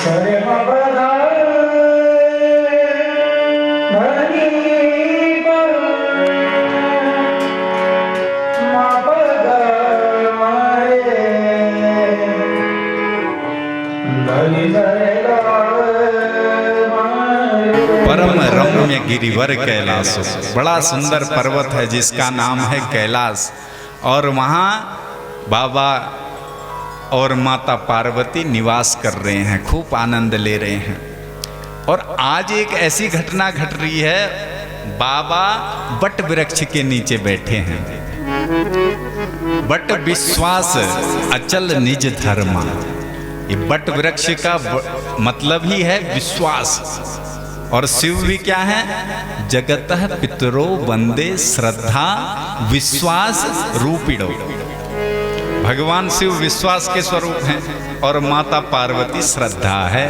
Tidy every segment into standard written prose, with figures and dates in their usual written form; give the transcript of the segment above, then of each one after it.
परम रम्य गिरिवर कैलाश, बड़ा सुंदर पर्वत है जिसका नाम है कैलाश। और वहाँ बाबा और माता पार्वती निवास कर रहे हैं, खूब आनंद ले रहे हैं। और आज एक ऐसी घटना घट रही है, बाबा बट वृक्ष के नीचे बैठे हैं। बट विश्वास अचल निज धर्म, ये बट वृक्ष का मतलब ही है विश्वास। और शिव भी क्या है? जगतः पितरो वंदे श्रद्धा विश्वास रूपिणो। भगवान शिव विश्वास के स्वरूप हैं और माता पार्वती श्रद्धा है।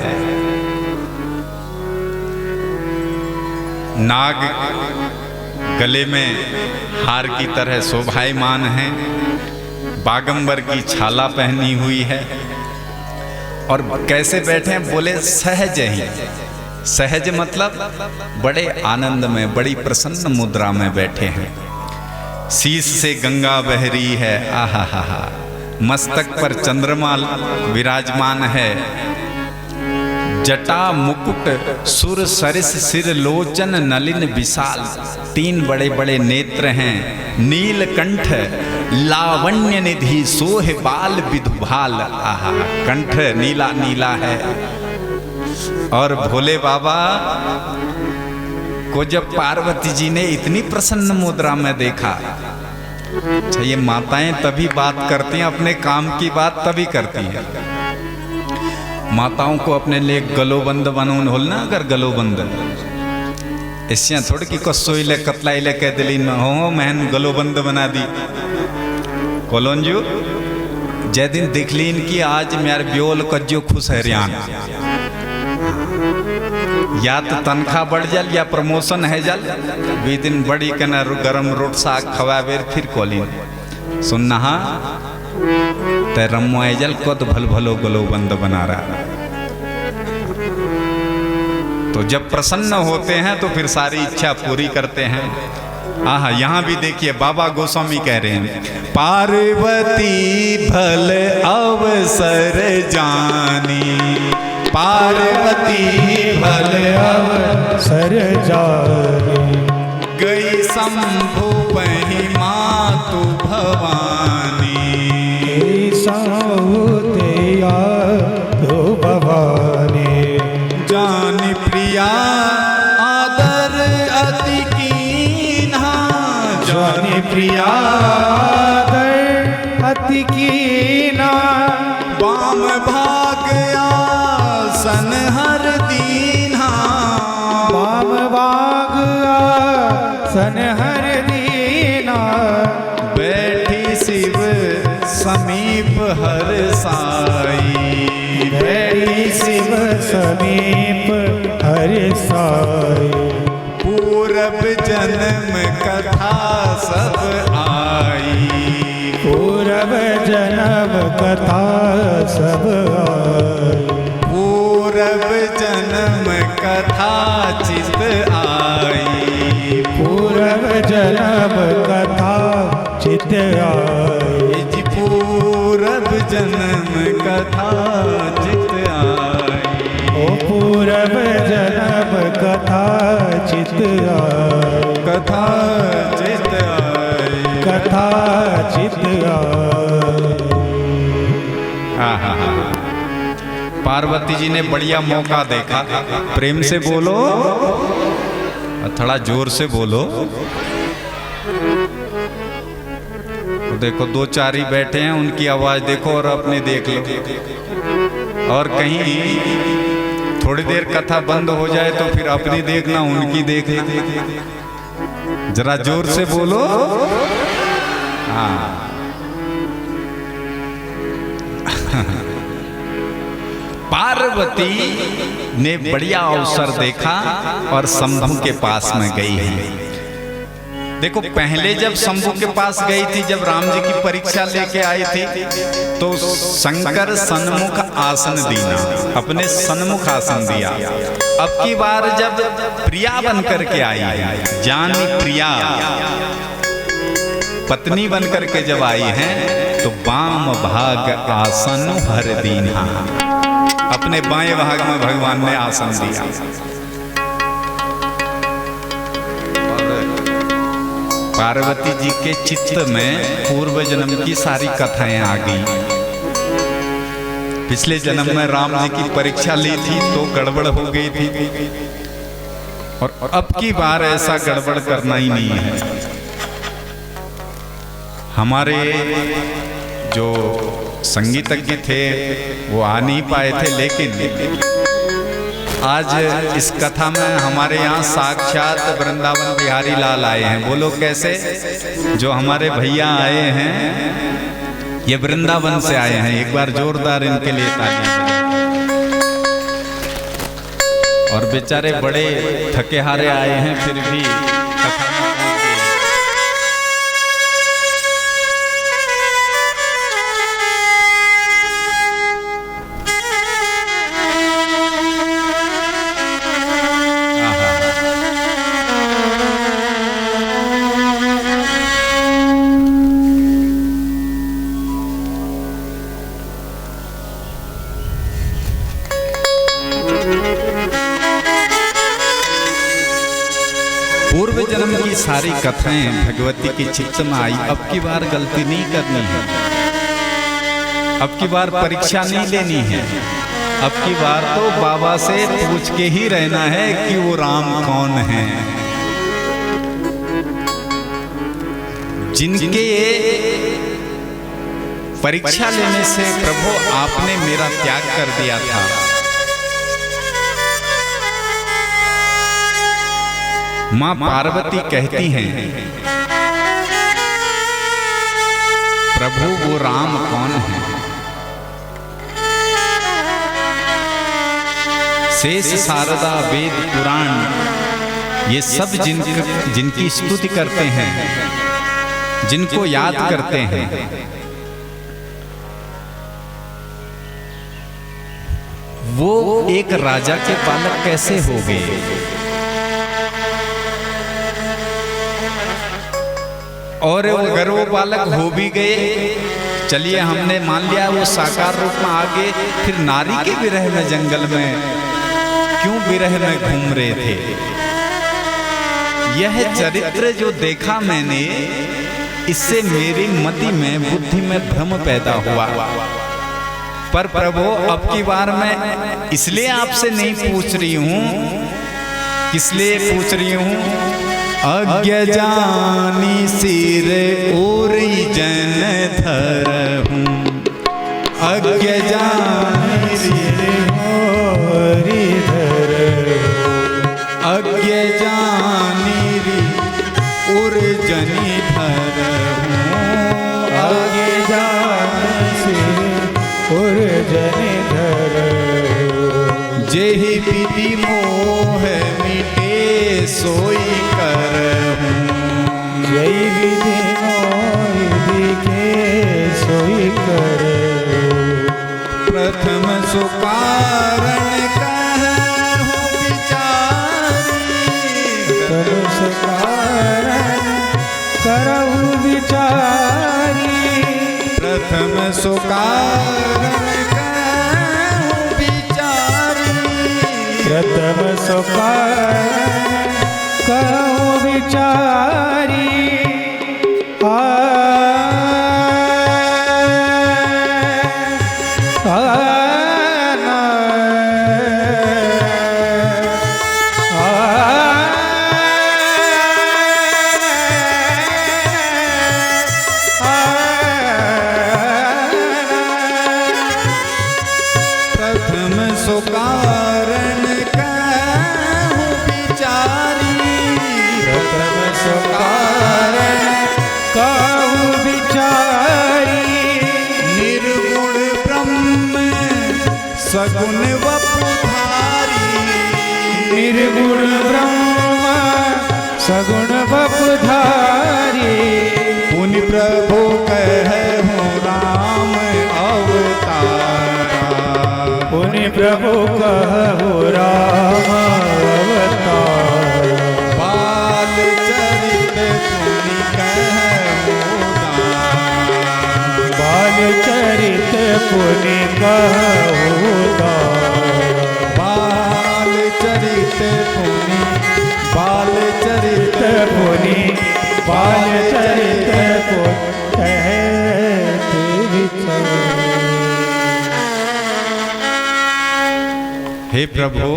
नाग गले में हार की तरह शोभायमान है, बागंबर की छाला पहनी हुई है। और कैसे बैठे हैं? बोले सहज ही। सहज मतलब बड़े आनंद में, बड़ी प्रसन्न मुद्रा में बैठे हैं। शीश से गंगा बह रही है, आहा हा हा। मस्तक पर चंद्रमा विराजमान है। जटा मुकुट सुर सरिस सिर लोचन नलिन विशाल, तीन बड़े बड़े नेत्र हैं। नीलकंठ लावण्य निधि सोह बाल विधुभाल, आहा कंठ नीला नीला है। और भोले बाबा को जब पार्वती जी ने इतनी प्रसन्न मुद्रा में देखा, अच्छा ये माताएं तभी बात करती हैं, अपने काम की बात तभी करती हैं। माताओं को अपने लिए गलोबंद बनून होल ना, अगर गलोबंद इससे थोड़ी कि कसोइले कतलाइले कह दिली हो महन गलोबंद बना दी। कोलोंजू जै दिन देख ली इनकी आज मेरे ब्योल कज्जो खुश है रियान, या तो तनख्वाह बढ़ जाल या प्रमोशन है जाल। भी दिन बड़ी कना गरम रोट साग खवाबेर फिर कॉलिन सुनना ते रमो जल कद भल भलो गलो बंद बना रहा। तो जब प्रसन्न होते हैं तो फिर सारी इच्छा पूरी करते हैं। आहा यहाँ भी देखिए बाबा गोस्वामी कह रहे हैं, पार्वती भल अवसर जानी, पार्वती भल अवसर जानी, गई शंभु पहि मातु भवानी, गई शंभु तेया तो भवानी, जानी प्रिया आदर अति कीन्हा, जानी प्रिया आदर अति कीन्हा, वाम भाग आसन हर दीन्हा, वाम भाग आसन हर दीन्हा, बैठी शिव समीप हर साई, बैठी शिव समीप हर साई, पूरब जन्म कथा सब आई, पूरब जन्म कथा सब आई, पूरब जन्म कथा चित आई, पूरब जन्म कथा चित आई, जी पूरब जन्म कथा चित आई, ओ पूरब जन्म कथा चित आई, कथा चित आई, कथा चित आई। पार्वती जी ने बढ़िया मौका देखा, प्रेम से बोलो, थोड़ा जोर से बोलो। देखो दो चार ही बैठे हैं, उनकी आवाज देखो और अपनी देख लो। और कहीं थोड़ी देर कथा बंद हो जाए तो फिर अपनी देखना, उनकी देख लेना। जरा जोर से बोलो। हाँ पार्वती ने बढ़िया अवसर देखा और शंभु के पास में गई है। देखो पहले जब शंभु के पास गई थी, जब राम जी की परीक्षा लेके आई थी, तो शंकर सन्मुख आसन दीना, अपने सन्मुख आसन दिया। अब की बार जब प्रिया बन करके आई है, जानी प्रिया पत्नी बन करके जब आई हैं, तो वाम भाग आसन हर दीना, अपने बाएं भाग में भगवान ने आसन दिया। पार्वती जी के चित्त में पूर्व जन्म की सारी कथाएं आ गई। पिछले जन्म में राम जी की परीक्षा ली थी तो गड़बड़ हो गई थी, और अब की बार ऐसा गड़बड़ करना ही नहीं है। हमारे जो संगीतज्ञ थे वो आ नहीं पाए थे, लेकिन आज इस कथा में हमारे यहाँ साक्षात वृंदावन बिहारी लाल आए हैं। बोलो कैसे? जो हमारे भैया आए हैं ये वृंदावन से आए हैं, एक बार जोरदार इनके लिए तालियां। और बेचारे बड़े थके हारे आए हैं, फिर भी कथा पूर्व जन्म की सारी कथाएं भगवती की चित्त में आई। अब की बार गलती नहीं करनी है, अब की बार परीक्षा नहीं लेनी है, अब की बार तो बाबा से पूछ के ही रहना है कि वो राम कौन है। जिनके परीक्षा लेने से प्रभु आपने मेरा त्याग कर दिया था, मां पार्वती कहती हैं प्रभु वो राम कौन है। शेष शारदा वेद पुराण ये सब जिनकी स्तुति करते हैं, जिनको याद करते हैं, वो एक राजा के बालक कैसे हो गए। और अगर वो बालक हो भी गए, चलिए हमने मान लिया वो साकार रूप में आ गए, फिर नारी के विरह में जंगल में क्यों विरह में घूम रहे थे। यह चरित्र जो देखा मैंने, इससे मेरी मति में बुद्धि में भ्रम पैदा हुआ। पर प्रभु अब की बार मैं इसलिए आपसे नहीं पूछ रही हूं, किसलिए पूछ रही हूं? अज्ञ जानी सिर ओरी जन धरहूं, अज्ञ जानी सिर ओरी धरहूं, अज्ञ जानी उर जनी धरहूं, अज्ञ जानी सिर उर जनी धरहूं। जेहि विधि मोह मिटे सोई करहूं, जय विधि मोहि दिखे सोई करहूं। प्रथम सुकारण कहूं विचारी, प्रथम सुकारण करहूं विचारी, प्रथम सुकारण कहूं विचारी, प्रथम सुकारण कहूं विचारी। प्रथम सुकारण कहूं विचारी, प्रथम सुकारण कहूं विचारी। निर्गुण ब्रह्म सगुण वपुधारी, निर्गुण ब्रह्म सगुण वपुधारी। पुनि कहु बाल चरित पुनि बाल चरित पुनि बाल चरित कहते विचर। हे प्रभु,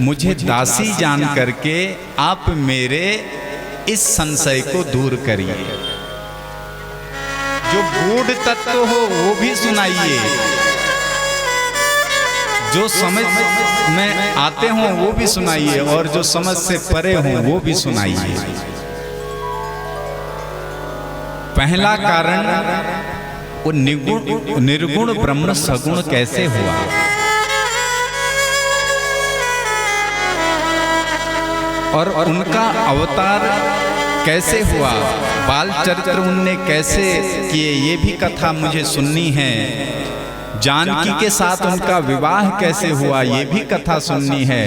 मुझे दासी जान करके आप मेरे इस संशय को दूर करिए। जो गूढ़ तत्व हो वो भी सुनाइए, जो समझ में आते हों वो भी सुनाइए, और जो समझ से परे हों वो भी सुनाइए। पहला कारण, वो निर्गुण ब्रह्म सगुण कैसे हुआ? और उनका अवतार कैसे हुआ? बाल चरित्र उनने कैसे किए, ये भी कथा मुझे सुननी है। जानकी के साथ उनका विवाह कैसे हुआ, ये भी कथा सुननी है।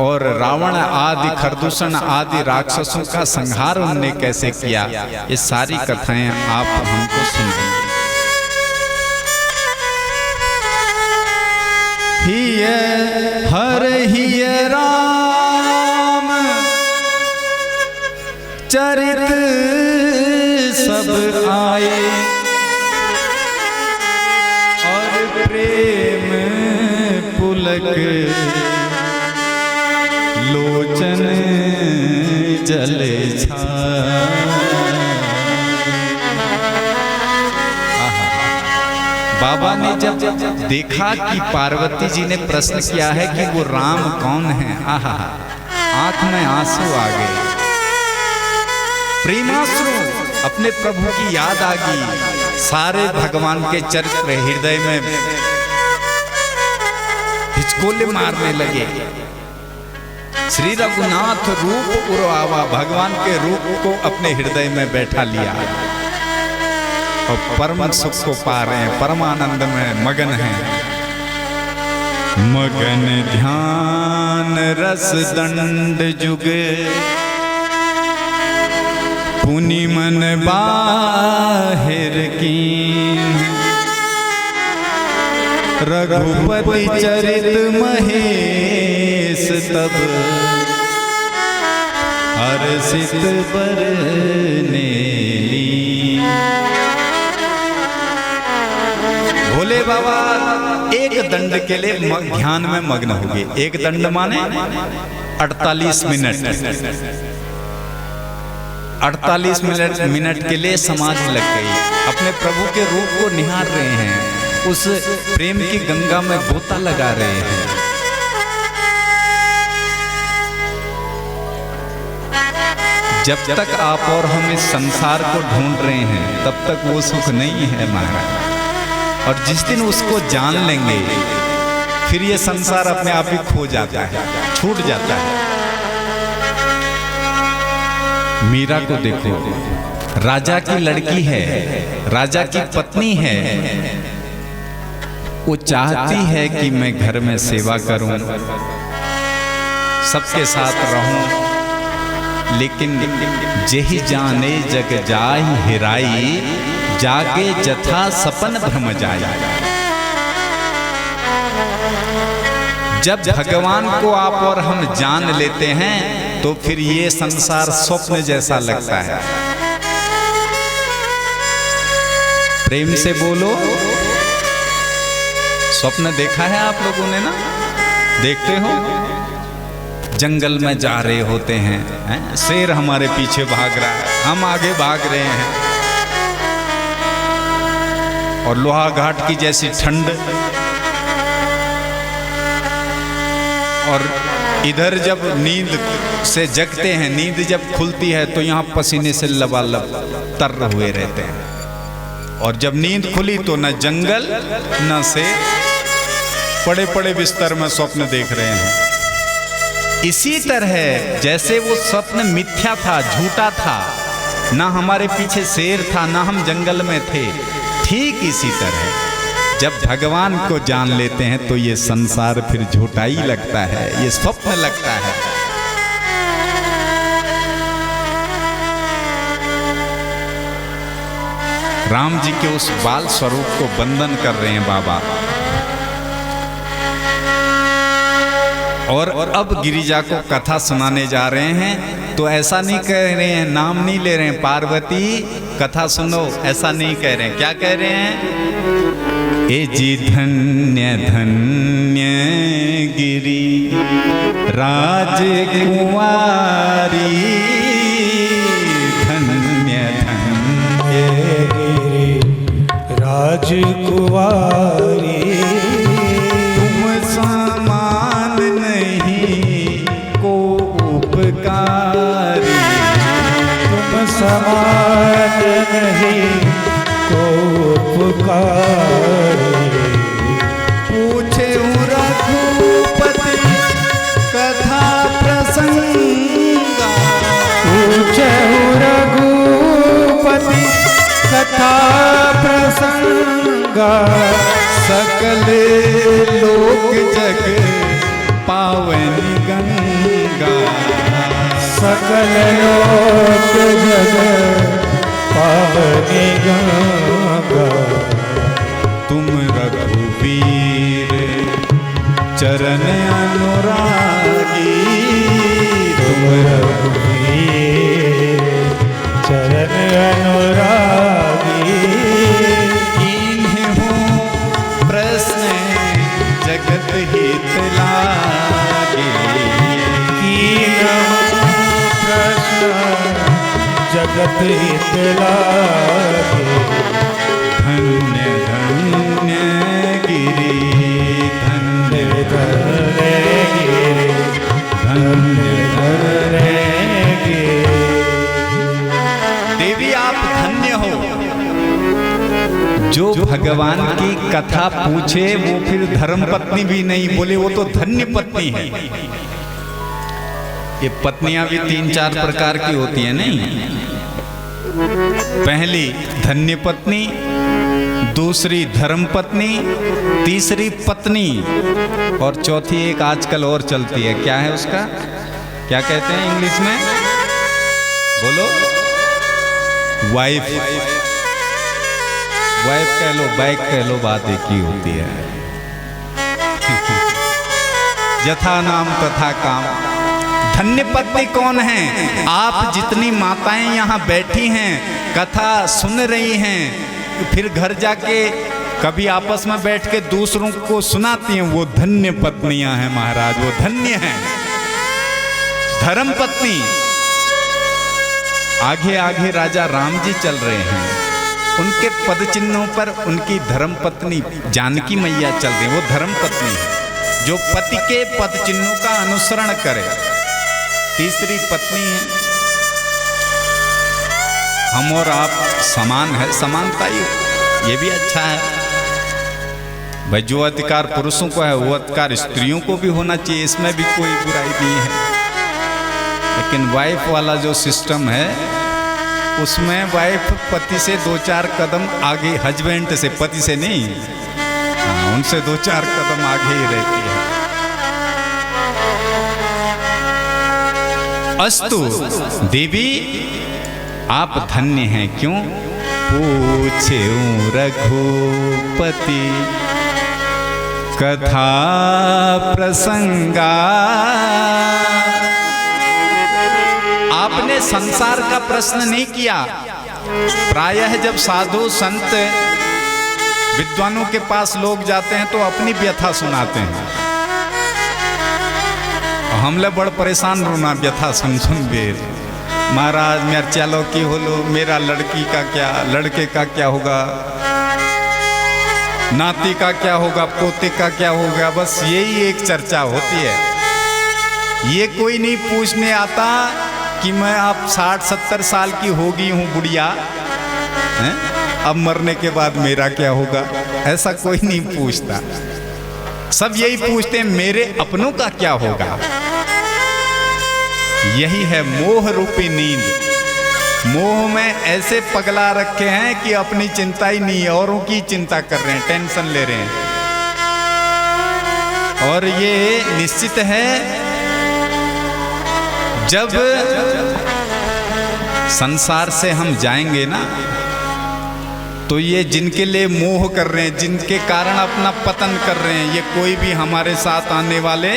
और रावण आदि खरदूषण आदि राक्षसों का संहार उनने कैसे किया, ये सारी कथाएं आप हमको सुनाइए। हिय हर हिय राम चरित सब आए, और प्रेम पुलक लोचन जल बाबा ने जब देखा कि पार्वती जी ने प्रश्न किया है कि वो राम कौन है, आहा, आंख में आंसू आ गए, प्रेमाश्रु, अपने प्रभु की याद आ गई। सारे भगवान के चरित्र हृदय में हिचकोले मारने लगे। श्री रघुनाथ रूप उर्वावा, भगवान के रूप को अपने हृदय में बैठा लिया और परम सुख को पा रहे हैं, परमानंद में मगन हैं। मगन ध्यान रस दंड जुग पुनि मन बाहिर कीन, रघुपति चरित महेश तब हर्षित बरने लीन। भोले बाबा एक दंड के लिए ध्यान में मग्न हो गए। एक दंड माने 48 मिनट। 48 मिनट के लिए समाधि लग गई। अपने प्रभु के रूप को निहार रहे हैं, उस प्रेम की गंगा में गोता लगा रहे हैं। जब तक आप और हम इस संसार को ढूंढ रहे हैं तब तक वो सुख नहीं है महाराज। और जिस दिन उसको जान लेंगे फिर ये संसार अपने आप ही खो जाता है, छूट जाता है। मीरा को देखो, राजा की लड़की है, राजा की पत्नी है, वो चाहती है कि मैं घर में सेवा करूं, सबके साथ रहूं, लेकिन जेहि जाने जग जाहि हिराई, जागे जथा सपन भ्रम जाई। जब भगवान को आप और हम जान लेते हैं तो फिर ये संसार स्वप्न जैसा लगता है। प्रेम से बोलो, स्वप्न देखा है आप लोगों ने ना? देखते हो जंगल में जा रहे होते हैं, शेर हमारे पीछे भाग रहा है, हम आगे भाग रहे हैं, और लोहा घाट की जैसी ठंड, और इधर जब नींद से जगते हैं, नींद जब खुलती है तो यहाँ पसीने से लबालब तर हुए रहते हैं, और जब नींद खुली तो न जंगल न शेर, पड़े पड़े बिस्तर में स्वप्न देख रहे हैं। इसी तरह जैसे वो स्वप्न मिथ्या था, झूठा था, ना हमारे पीछे शेर था, ना हम जंगल में थे, ठीक इसी तरह जब भगवान को जान लेते हैं तो ये संसार फिर झूठा ही लगता है, ये स्वप्न लगता है। राम जी के उस बाल स्वरूप को वंदन कर रहे हैं बाबा। और अब गिरिजा को कथा सुनाने जा रहे हैं, तो ऐसा नहीं कह रहे हैं, नाम नहीं ले रहे हैं पार्वती कथा सुनो, ऐसा नहीं कह रहे हैं। क्या कह रहे हैं? ए जी धन्य धन्य गिरी राजकुमारी, धन्य धन्य गिरी राजकुमारी, तुम समान नहीं को उपकारी, तुम समान नहीं को उपकारी। पूछे रघुपति कथा प्रसंगा, पूछे रघुपति कथा प्रसंगा, सकल लोक जग पावनी गंगा, सकल लोक जग पावनी गंगा। तुम रघुवीर चरण अनुरागी, तुम रघुवीर चरण अनुरागी, इन्हें हो प्रश्न जगत हित लागे, प्रश्न जगत हित लागे। धन्य धन्य गिरी, धन्य धन्य गिरि, धन्य धन्य गिरि। देवी आप धन्य हो। जो भगवान की कथा पूछे वो फिर धर्म पत्नी भी नहीं बोले, वो तो धन्य पत्नी है। ये पत्नियां भी 3-4 प्रकार की होती है नहीं? पहली धन्य पत्नी, दूसरी धर्म पत्नी, तीसरी पत्नी, और चौथी एक आजकल और चलती है, क्या है उसका, क्या कहते हैं इंग्लिश में, बोलो? वाइफ। वाइफ कह लो, बाइक कह लो, बात एक ही होती है। यथा नाम तथा काम। धन्य पत्नी कौन है? आप जितनी माताएं यहाँ बैठी हैं, कथा सुन रही हैं, फिर घर जाके कभी आपस में बैठ के दूसरों को सुनाती हैं, वो धन्य पत्नियां हैं महाराज, वो धन्य हैं। धर्म पत्नी, आगे आगे राजा राम जी चल रहे हैं, उनके पद चिन्हों पर उनकी धर्म पत्नी जानकी मैया चल रही, वो धर्म पत्नी है जो पति के पद चिन्हों का अनुसरण करे। तीसरी पत्नी है, हम और आप समान है, समानता ये भी अच्छा है भाई। जो अधिकार पुरुषों को है वो अधिकार स्त्रियों को भी होना चाहिए, इसमें भी कोई बुराई नहीं है। लेकिन वाइफ वाला जो सिस्टम है उसमें वाइफ पति से 2-4 कदम आगे, हस्बैंड से, पति से नहीं, उनसे 2-4 कदम आगे ही रहती है। अस्तु देवी आप धन्य हैं, क्यों? पूछे रघुपति कथा प्रसंगा। आपने संसार का प्रश्न नहीं किया। प्रायः जब साधु संत विद्वानों के पास लोग जाते हैं तो अपनी व्यथा सुनाते हैं। हमले बड़ परेशान रोना व्यथा सुन सुन बेर, महाराज मेरा चलो की होलो, मेरा लड़की का क्या, लड़के का क्या होगा, नाती का क्या होगा, पोते का क्या होगा, बस यही एक चर्चा होती है। ये कोई नहीं पूछने आता कि मैं आप 60-70 साल की हो गई हूँ बुढ़िया, अब मरने के बाद मेरा क्या होगा, ऐसा कोई नहीं पूछता। सब यही पूछते हैं मेरे अपनों का क्या होगा। यही है मोह रूपी नींद। मोह में ऐसे पगला रखे हैं कि अपनी चिंता ही नहीं, औरों की चिंता कर रहे हैं, टेंशन ले रहे हैं। और ये निश्चित है जब संसार से हम जाएंगे ना तो ये जिनके लिए मोह कर रहे हैं, जिनके कारण अपना पतन कर रहे हैं, ये कोई भी हमारे साथ आने वाले,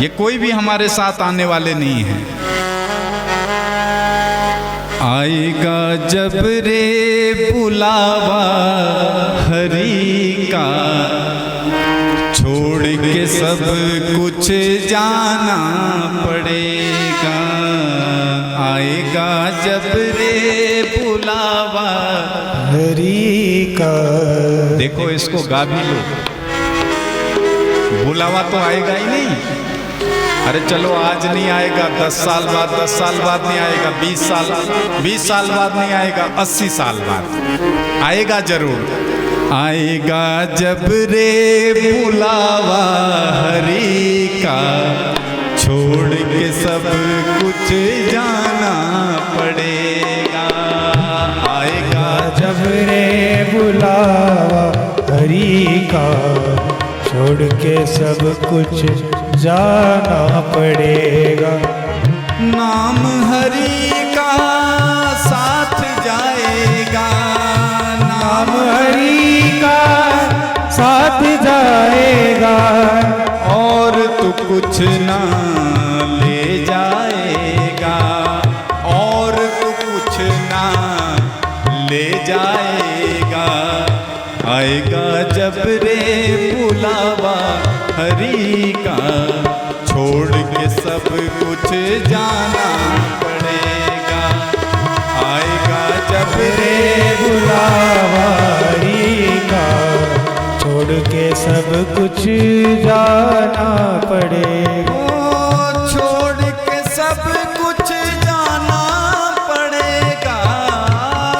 ये कोई भी हमारे साथ आने वाले नहीं हैं। आएगा जब रे बुलावा हरि का, छोड़ के सब कुछ जाना पड़ेगा। आएगा जब रे बुलावा हरि का। देखो इसको गा भी लो, बुलावा तो आएगा ही नहीं। अरे चलो आज नहीं आएगा, 10 साल बाद, 10 साल बाद नहीं आएगा, 20 साल बाद नहीं आएगा, 80 साल बाद आएगा जरूर। आएगा जब रे बुलावा हरि का, छोड़ के सब कुछ जाना पड़ेगा। आएगा जब रे बुलावा हरि का, छोड़ के सब कुछ जाना पड़ेगा। नाम हरि का साथ जाएगा, नाम हरि का साथ जाएगा, और तू कुछ ना ले जाएगा, और तू कुछ ना ले जाएगा। आएगा जब रे बुलावा हरि का, छोड़ के सब कुछ जाना पड़ेगा। आएगा जब रे बुलावा हरि का, छोड़ के सब कुछ जाना पड़ेगा। ओ छोड़ के सब कुछ जाना पड़ेगा,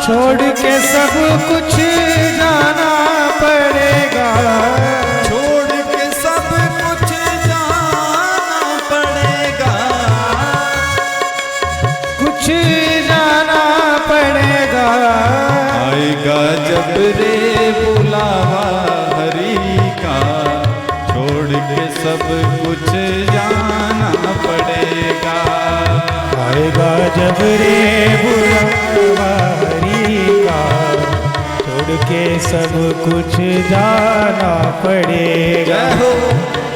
छोड़ के सब कुछ जाना पड़ेगा, छोड़ के सब कुछ जाना पड़ेगा। कुछ जाना पड़ेगा। आएगा जब रे बुलावा हरि का, छोड़ के सब कुछ जाना पड़ेगा। आएगा जब रे बुलावा हरि का, छोड़ के सब कुछ जाना पड़ेगा। जय हो।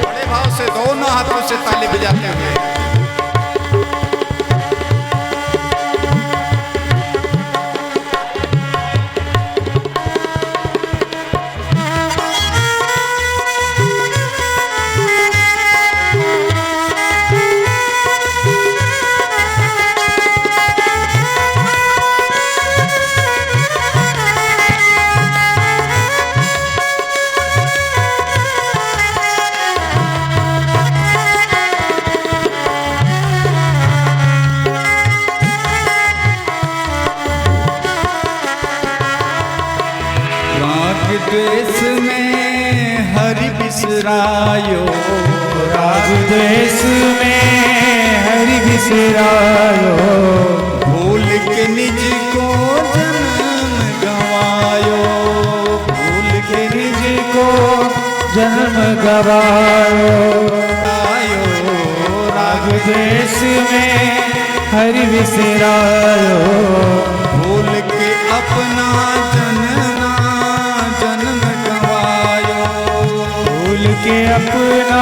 बड़े भाव से दोनों हाथों से ताली बजाते हुए द्वेष में हरि बिसरायो, राग द्वेष में हरि बिसरायो, भूल के निज को जन्म गवायो, भूल के निज को जन्म गवायो। आयो राग द्वेष में हरि बिसरायो, भूल के अपना जन्म गवायो, भूल के अपना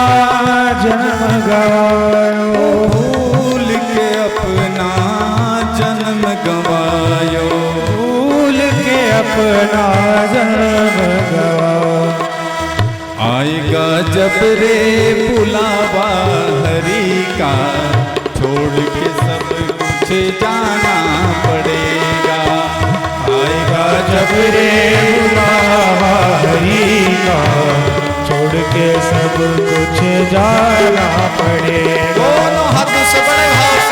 जन्म गवायो, भूल के अपना जन्म गवायो, भूल के अपना जन्म गवायो। आएगा जब रे बुलावा हरि का, छोड़ के सब कुछ जाना पड़ेगा। आएगा जब रे बुलावा हरि का, छोड़ के सब कुछ जाना पड़ेगा। दोनों हाथों से बड़े भाव से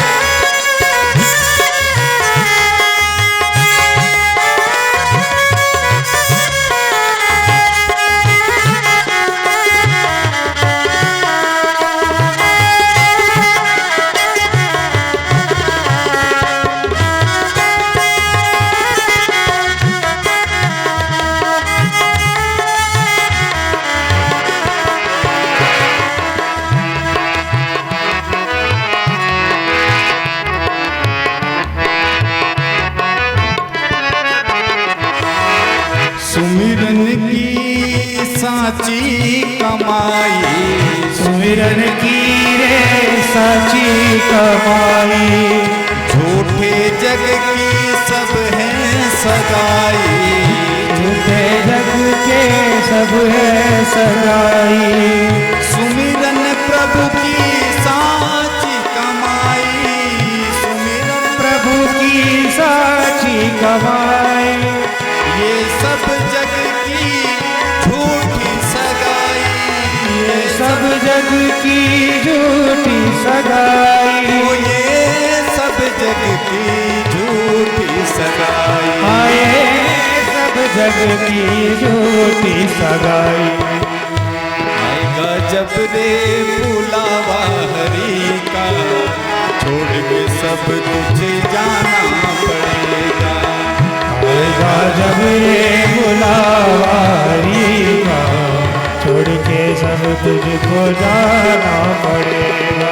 साची कमाई, सुमिरन की रे साची कमाई। झूठे जग की सब है सगाई, झूठे जग के सब है सगाई। सुमिरन प्रभु की साची कमाई, सुमिरन प्रभु की साची कमाई। ये सब जग की झूठी सगाई, ये सब जग की झूठी सगाई। ओ ये सब जग की झूठी सगाई, आए सब जग की झूठी सगाई। आएगा जब रे बुलावा हरि का, छोड़ के सब कुछ जाना पड़ेगा। आएगा जब रे बुलावा हरि का, छोड़ के सब तुझको जाना पड़ेगा।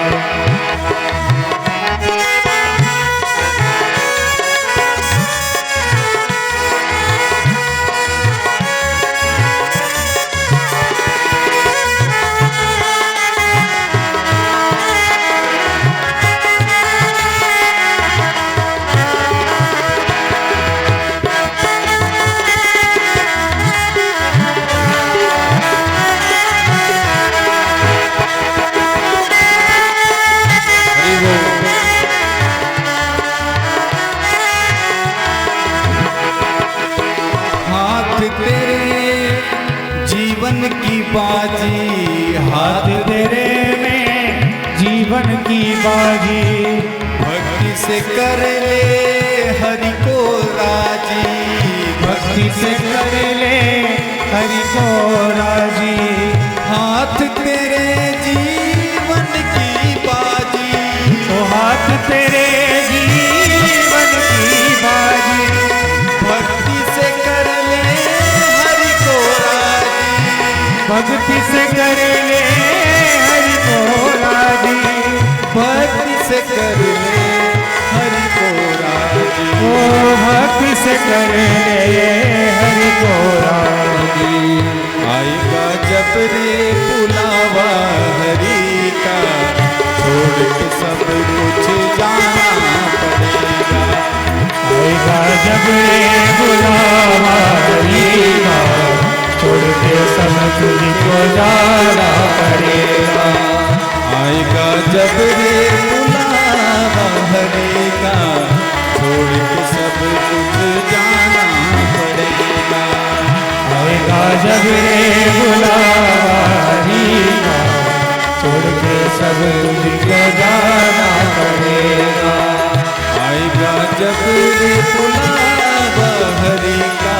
जीवन की बाजी, हाथ तेरे में जीवन की बाजी। भक्ति से कर ले हरि को राजी, भक्ति से कर ले हरि को राजी। हाथ तेरे जीवन की बाजी, तो हाथ तेरे जीवन की बाजी। भक्ति से कर ले हरि को राजी, भक्ति से कर ले हरि को राजी। भक्ति से कर ले हरि को राजी, ओ भक्ति से कर ले हरि को राजी। आएगा जब रे बुलावा हरि का, छोड़ के सब कुछ जाना पड़ेगा। आएगा जब रे बुलावा हरि का, छोड़ के सब तुझको जाना पड़ेगा। आएगा जब रे बुलावा हरि का, छोड़ के सब कुछ जाना पड़ेगा। आएगा जब रे बुलावा हरि का, छोड़ के सब तुझको जाना पड़ेगा। आएगा जब रे बुलावा हरि का,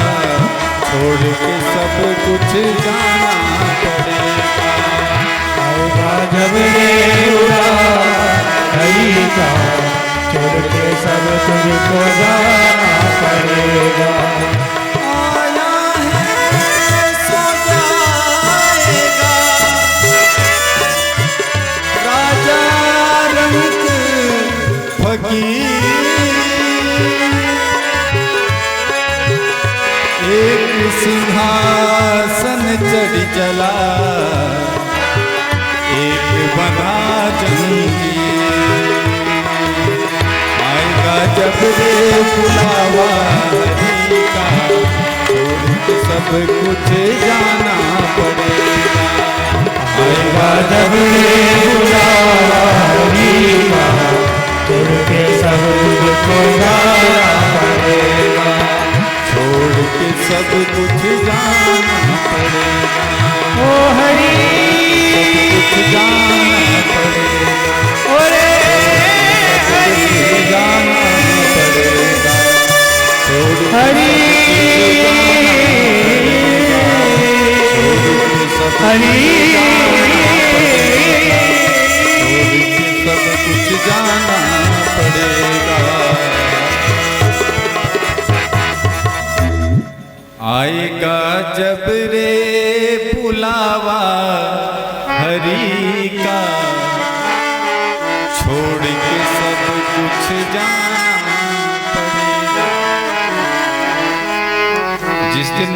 छोड़ के सब कुछ जाना पड़ेगा। आएगा जब रे बुलावा हरि का, छोड़ के सब तुझको जाना पड़ेगा। आया है सो जाएगा, राजा रंग फकीर, एक सिंहासन चढ़ चला, एक बना जंजीर। आएगा जब रे बुलावा हरि का, छोड़ के सब कुछ जाना पड़ेगा। आएगा जब रे बुलावा हरि का, छोड़ के सब तुझको जाना पड़ेगा। छोड़ के सब कुछ जाना पड़ेगा। ओ हरि कुछ जाना पड़ेगा, ओरे हरि जाना पड़ेगा। छोड़ के हरि सब हरि सब कुछ जाना पड़ेगा। आएगा जब रे बुलावा हरि का, छोड़ के सब कुछ जाना पड़ेगा। जिस दिन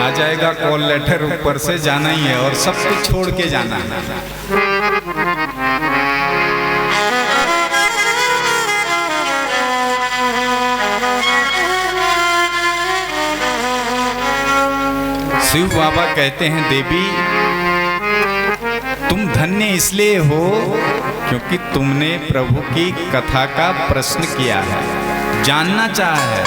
आ जाएगा कॉल लेटर, ऊपर से जाना ही है और सब कुछ छोड़ के जाना है। शिव बाबा कहते हैं, देवी तुम धन्य इसलिए हो क्योंकि तुमने प्रभु की कथा का प्रश्न किया है, जानना चाहा है।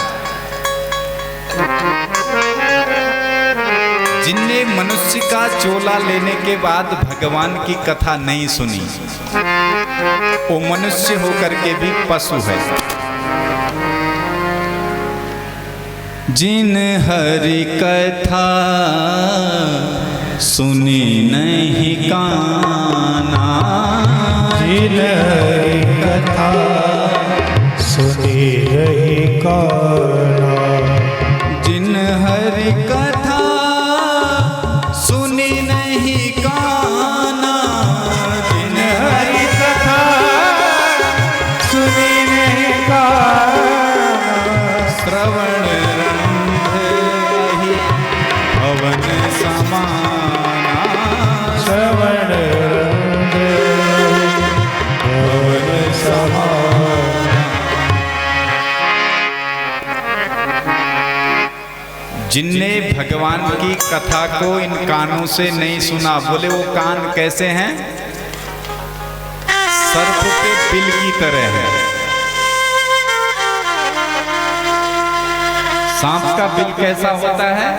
जिनने मनुष्य का चोला लेने के बाद भगवान की कथा नहीं सुनी, वो मनुष्य होकर के भी पशु है। जिन हरि कथा सुनी नहीं काना, जिन हरि कथा सुनी नहीं काना, जिन हरि कथा सुनी नहीं काना, जिन हरि कथा सुनी नहीं काना, श्रवण रंध रही पवन समाना, श्रवण रंग पवन समाना। जिनने भगवान की कथा को इन कानों से नहीं सुना, बोले वो कान कैसे हैं? सर्प के बिल की तरह है। सांप का बिल कैसा होता है?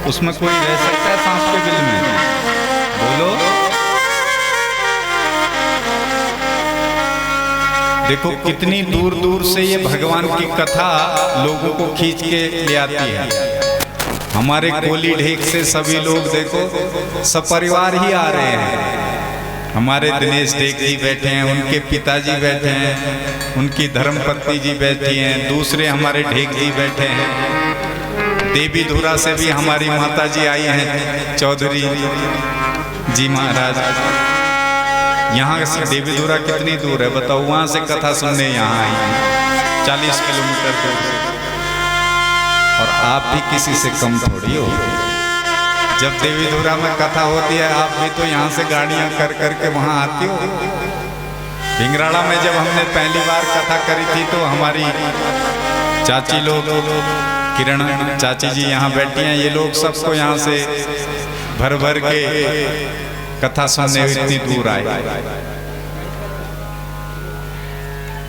उसमें कोई रह सकता है सांप के बिल में? बोलो। देखो कितनी दूर दूर से ये भगवान की कथा लोगों को खींच के ले आती है। हमारे कोली ढेक से सभी लोग देखो सपरिवार ही आ रहे हैं। हमारे दिनेश ढेक जी बैठे हैं, उनके पिताजी बैठे हैं, उनकी धर्मपत्नी जी बैठी हैं, दूसरे हमारे ढेक जी बैठे हैं। देवी धुरा से भी हमारी माता जी आई हैं, चौधरी जी महाराज। यहाँ से देवी धुरा कितनी दूर है बताओ? वहाँ से कथा सुनने यहाँ आई हैं 40 किलोमीटर दूर से। और आप भी किसी से कम थोड़ी हो। जब देवी धुरा में कथा होती है, आप भी तो यहाँ से गाड़ियाँ कर करके वहाँ आती हो। भिंगराड़ा में जब हमने पहली बार कथा करी थी तो हमारी चाची लोग, किरण चाची जी यहाँ बैठी हैं, ये लोग सबको यहाँ से भर भर के कथा सुनने इतनी दूर आए।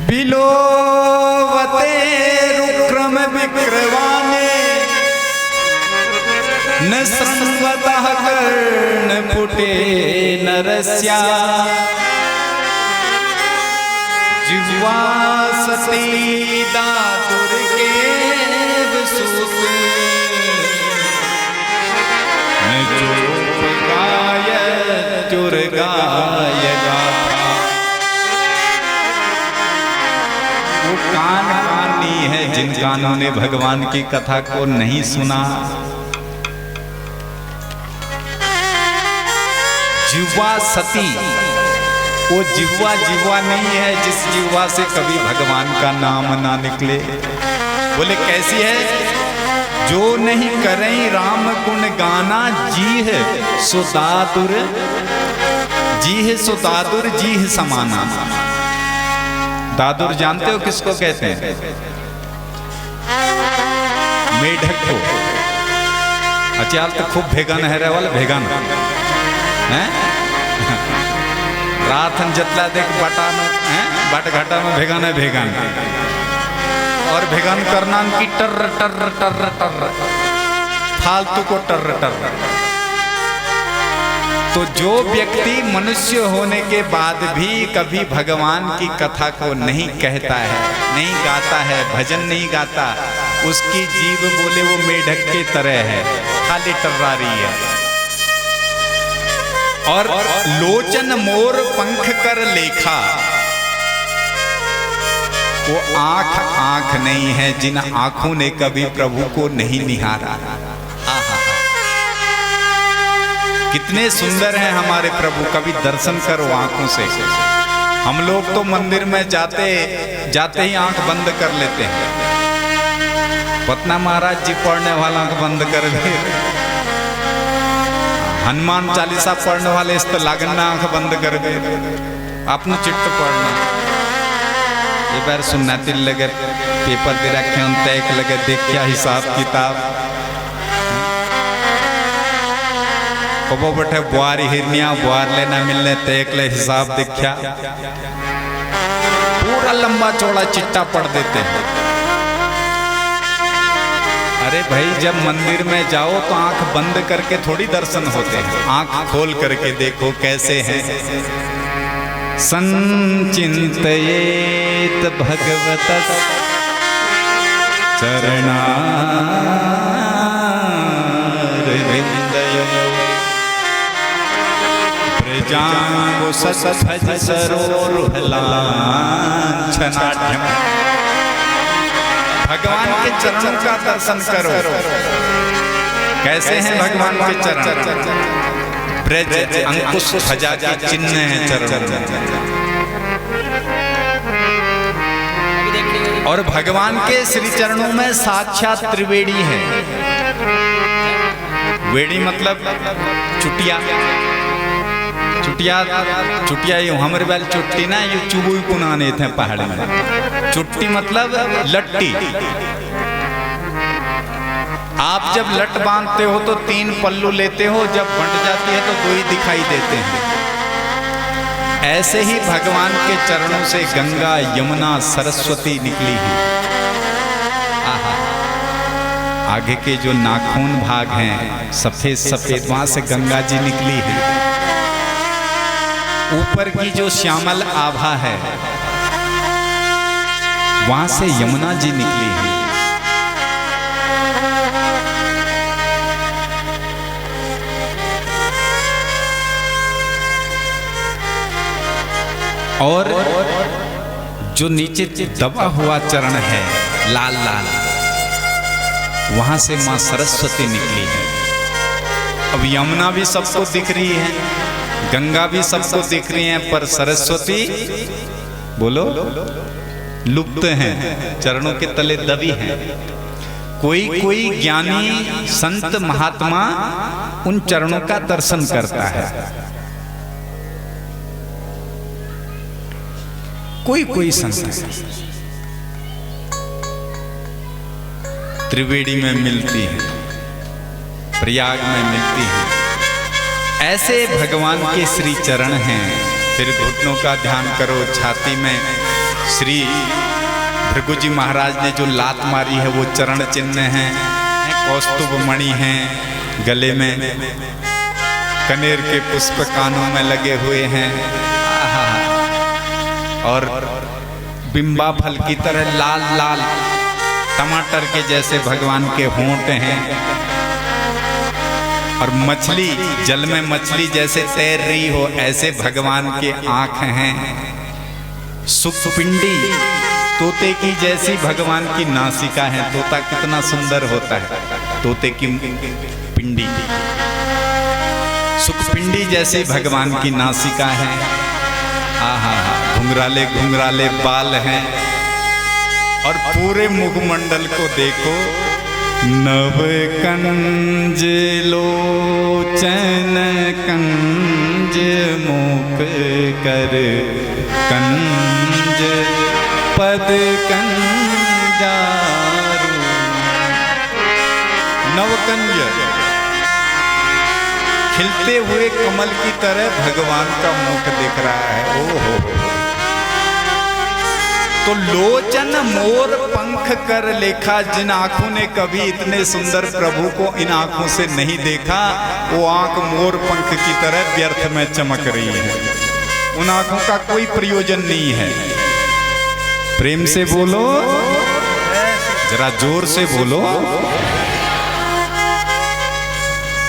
बिलोवते रुक्रम विक्रवाने न संवतः कर्ण पुटे नरस्या, जिह्वा सती दातुर के विसूत, न चोप गाय चुर गाय गाथा। वो कान कानी है जिन कानों ने भगवान की कथा को नहीं सुना। जिह्वा सती, वो जिह्वा जिह्वा नहीं है जिस जिह्वा से कभी भगवान का नाम ना निकले। बोले कैसी है? जो नहीं करें राम गुण गाना, जी है सुदादुर, जी है सुदादुर, जी है समाना। दादुर जानते हो किसको कहते हैं? मेढक को। अचाल तो खूब भेगन है रे वाला भेगन हैं? रातन जतला देख बटा में बट घाटा में भेगन है भेगन। और भेगन करना की टर टर टर टर, फालतू को टर टर। तो जो व्यक्ति मनुष्य होने के बाद भी कभी भगवान की कथा को नहीं कहता है, नहीं गाता है, भजन नहीं गाता, उसकी जीव बोले वो मेढक के तरह है, खाली टर्रा रही है। और लोचन मोर पंख कर लेखा, वो आंख आंख नहीं है जिन आंखों ने कभी प्रभु को नहीं निहारा। कितने सुंदर हैं हमारे प्रभु, कभी दर्शन करो आंखों से। हम लोग तो मंदिर में जाते जाते ही आंख बंद कर लेते हैं, पतना महाराज जी पढ़ने वाला को बंद कर दे, हनुमान चालीसा पढ़ने वाले इस तो लागना आंख बंद कर दे, आपने चिट्ठ पढ़ना। ये बार सुनना तिल लगे पेपर दे रखे उन तय लगे देख क्या हिसाब किताब। कबो बैठे बुआर हिरनिया बुआर लेना मिलने तय ले हिसाब देखा, पूरा लंबा चौड़ा चिट्ठा पढ़ देते हैं। अरे भाई जब मंदिर में जाओ तो आंख बंद करके थोड़ी दर्शन होते हैं, आंख खोल करके देखो कैसे हैं। संचिंतयेत भगवतः चरणारविंदयोः ब्रजांगो ससभज सरोरुहलांछनाढ्यम्। भगवान के चरणों का दर्शन करो, कैसे हैं भगवान के चरण? ब्रज अंकुश ध्वजा के चिन्ह हैं चरण। और भगवान के श्री चरणों में साक्षात त्रिवेणी है। वेणी मतलब चुटिया, चुटिया चुटिया यूं हमारे बैल चुट्टी ना यू चुबू कुनाने थे पहाड़ में। चुट्टी मतलब लट्टी। आप जब लट बांधते हो तो 3 पल्लू लेते हो, जब बंट जाती है तो 2 ही दिखाई देते हैं। ऐसे ही भगवान के चरणों से गंगा यमुना सरस्वती निकली है। आहा, आगे के जो नाखून भाग हैं सफेद सफेद, वहां से गंगा जी निकली है। ऊपर की जो श्यामल आभा है वहां से यमुना जी निकली है। और जो नीचे दबा हुआ चरण है लाल लाल, वहां से मां सरस्वती निकली है। अब यमुना भी सबको दिख रही है, गंगा भी सबको दिख रही है, पर सरस्वती बोलो लुप्त हैं, चरणों के तले दबी हैं। कोई कोई ज्ञानी संत महात्मा उन चरणों का दर्शन करता है, कोई कोई संत त्रिवेणी में मिलती है, प्रयाग में मिलती है। ऐसे भगवान के श्री चरण हैं। फिर घुटनों का ध्यान करो, छाती में श्री भृगु जी महाराज ने जो लात मारी है वो चरण चिन्ह हैं। कौस्तुभ मणि हैं गले में, कनेर के पुष्प कानों में लगे हुए हैं। और बिंबा फल की तरह लाल लाल टमाटर के जैसे भगवान के होंठ हैं। और मछली जल में मछली जैसे तैर रही हो ऐसे भगवान के आंख हैं। सुखपिंडी तोते की जैसी भगवान की नासिका है। तोता कितना सुंदर होता है, तोते की पिंडी। सुखपिंडी जैसी भगवान की नासिका है। आहा, घुंघराले घुंघराले बाल हैं। और पूरे मुखमंडल को देखो, नव कंज लोचन कंज मुख कर कंज पद कंजारू। नवकंज खिलते हुए कमल की तरह भगवान का मुख दिख रहा है। ओहो, तो लोचन मोर पंख कर लेखा। जिन आंखों ने कभी इतने सुंदर प्रभु को इन आंखों से नहीं देखा, वो आंख मोर पंख की तरह व्यर्थ में चमक रही है। उन आंखों का कोई प्रयोजन नहीं है। प्रेम से बोलो, जरा जोर से बोलो।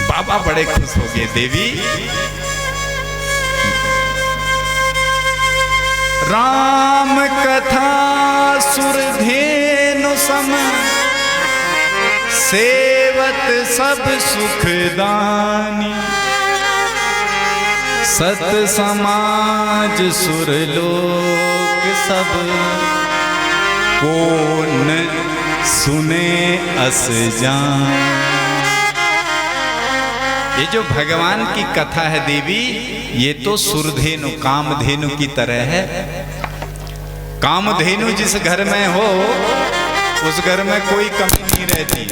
बाबा बड़े खुश हो गए। देवी राम कथा सुरधेनु सम सेवत सब सुखदानी। सत समाज सुरलोक सब को न सुने अस जान। ये जो भगवान की कथा है देवी, ये तो सुरधेनु कामधेनु की तरह है। कामधेनु जिस घर में हो उस घर में कोई कमी नहीं रहती,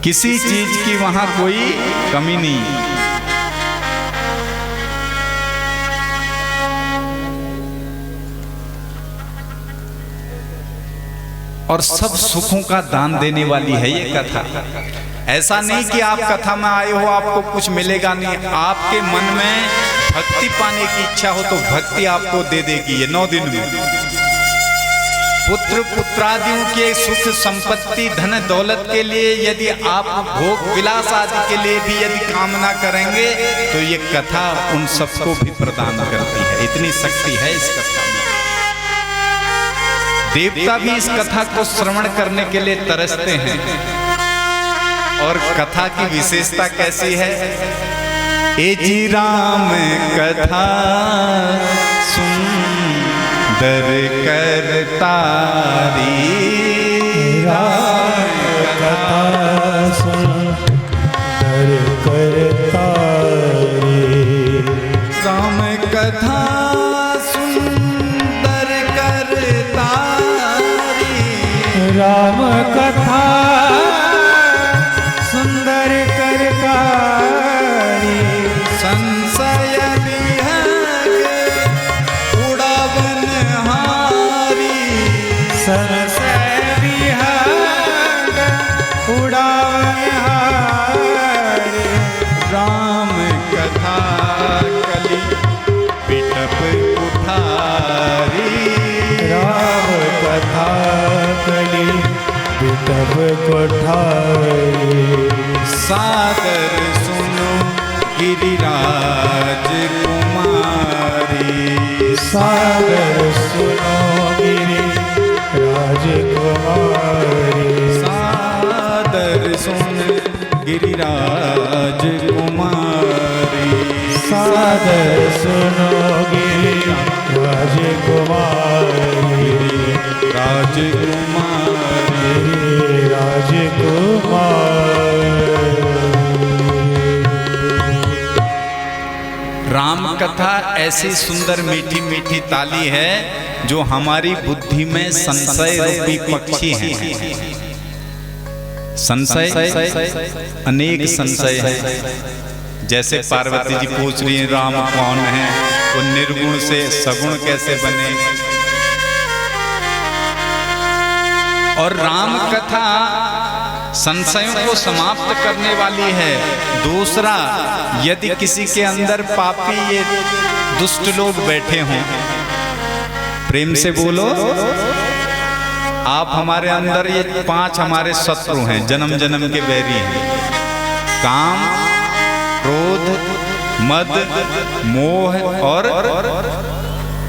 किसी चीज की वहां कोई कमी नहीं। और सब सुखों का दान देने वाली है ये कथा। ऐसा नहीं कि आप कथा में आए हो आपको कुछ मिलेगा नहीं, आपके मन में भक्ति पाने की इच्छा हो तो भक्ति आपको दे देगी ये 9 दिन में। पुत्र पुत्रादियों के सुख संपत्ति धन दौलत के लिए यदि आप भोग विलास आदि के लिए भी यदि कामना करेंगे तो ये कथा उन सबको भी प्रदान करती है। इतनी शक्ति है इस कथा में। देवता भी इस कथा को श्रवण करने के लिए तरसते हैं। और कथा की विशेषता कैसी है? ए जी राम कथा सुंदर करतारी, राम कथा सुंदर करतारी, राम कथा सुंदर करतारी, राम कथा सुंदर करतारी, संशय विहग उड़ावन हारी, संशय विहग उड़ावन हारी, राम कथा कली पिटप कुठारी, राम कथा कली पिटप कुठारी, सादर सुनो गिरिराज कुमारी, सागर सुनो गिरि राजकुमारी, सादर सुन गिरिराज कुमारी, सागर सुनो गिरि राजकुमारी, राजकुमारी, राजकुमारी। राम कथा ऐसी सुंदर मीठी मीठी ताली है जो हमारी बुद्धि में संशय रूपी पक्षी है। संशय अनेक संशय है। जैसे पार्वती जी पूछ रही हैं राम कौन है, वो निर्गुण से सगुण कैसे बने। और राम कथा संशयों को समाप्त करने वाली है। दूसरा, यदि किसी के अंदर पापी ये दुष्ट लोग बैठे हों, प्रेम से बोलो, आप हमारे अंदर ये 5 हमारे शत्रु हैं, जन्म जन्म के बैरी हैं। काम, क्रोध, मद, मोह और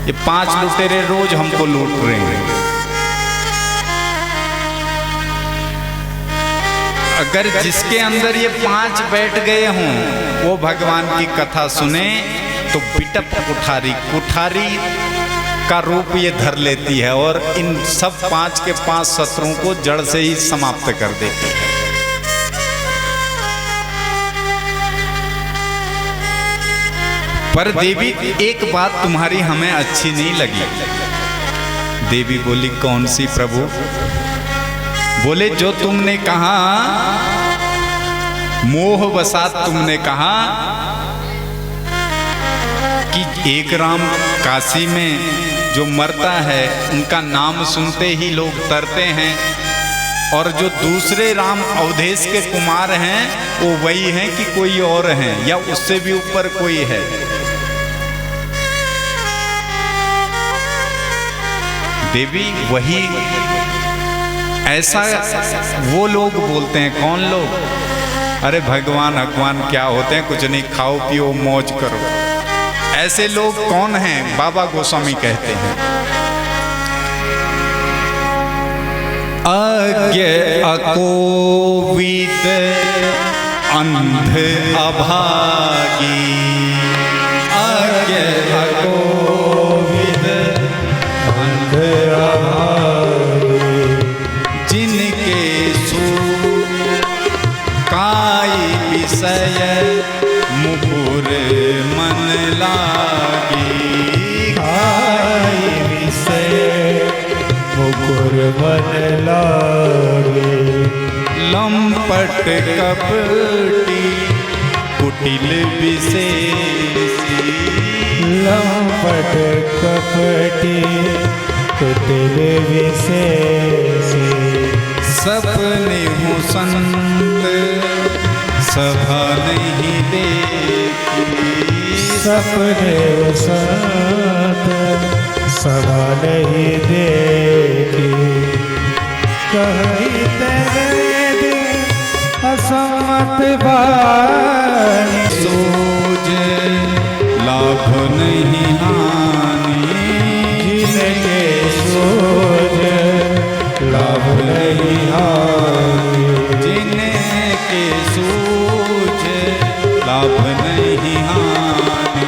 ये 5 लुटेरे रोज हमको लूट रहे हैं। अगर जिसके अंदर ये 5 बैठ गए हों वो भगवान की कथा सुने तो बिटप कुठारी, कुठारी का रूप ये धर लेती है और इन सब 5 के 5 शत्रुओं को जड़ से ही समाप्त कर देती है। पर देवी एक बात तुम्हारी हमें अच्छी नहीं लगी। देवी बोली कौन सी प्रभु? बोले जो तुमने कहा मोह वसात, तुमने कहा कि एक राम काशी में जो मरता है उनका नाम सुनते ही लोग तरते हैं, और जो दूसरे राम अवधेश के कुमार हैं वो वही हैं कि कोई और हैं या उससे भी ऊपर कोई है। देवी वही ऐसा वो लोग बोलते हैं। कौन लोग? अरे भगवान भगवान क्या होते हैं, कुछ नहीं, खाओ पियो मौज करो। ऐसे लोग कौन हैं? बाबा गोस्वामी कहते हैं अज्ञ अकोविद अंध अभागी, अज्ञ अकोविद अंध अभागी, मन लागी, खाई विषय मुकुर मन लागे। लंपट कपटी कुटिल विशेषी, लंपट कपटी कुटिल विशेषी। सपने हो संत सभा नहीं देखी, सपने संत सभा नहीं देखी। कहीं तेरे असमत बानी, सोच लाभ नहीं हानि, जिनके सोच लाभ नहीं हानि। जिनके सोच लाभ नहीं हानि,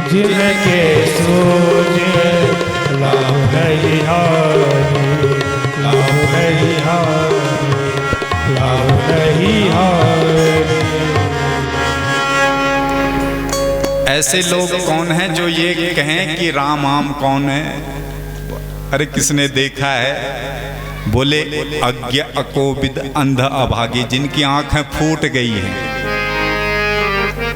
जिनके सोच लाभ नहीं हानि, लाभ नहीं हानि, लाभ नहीं हानि। ऐसे लोग कौन हैं जो ये कहें कि राम आम कौन है? अरे किसने देखा है? बोले अज्ञ अकोविद अंध अभागी, जिनकी आंखें फूट गई हैं,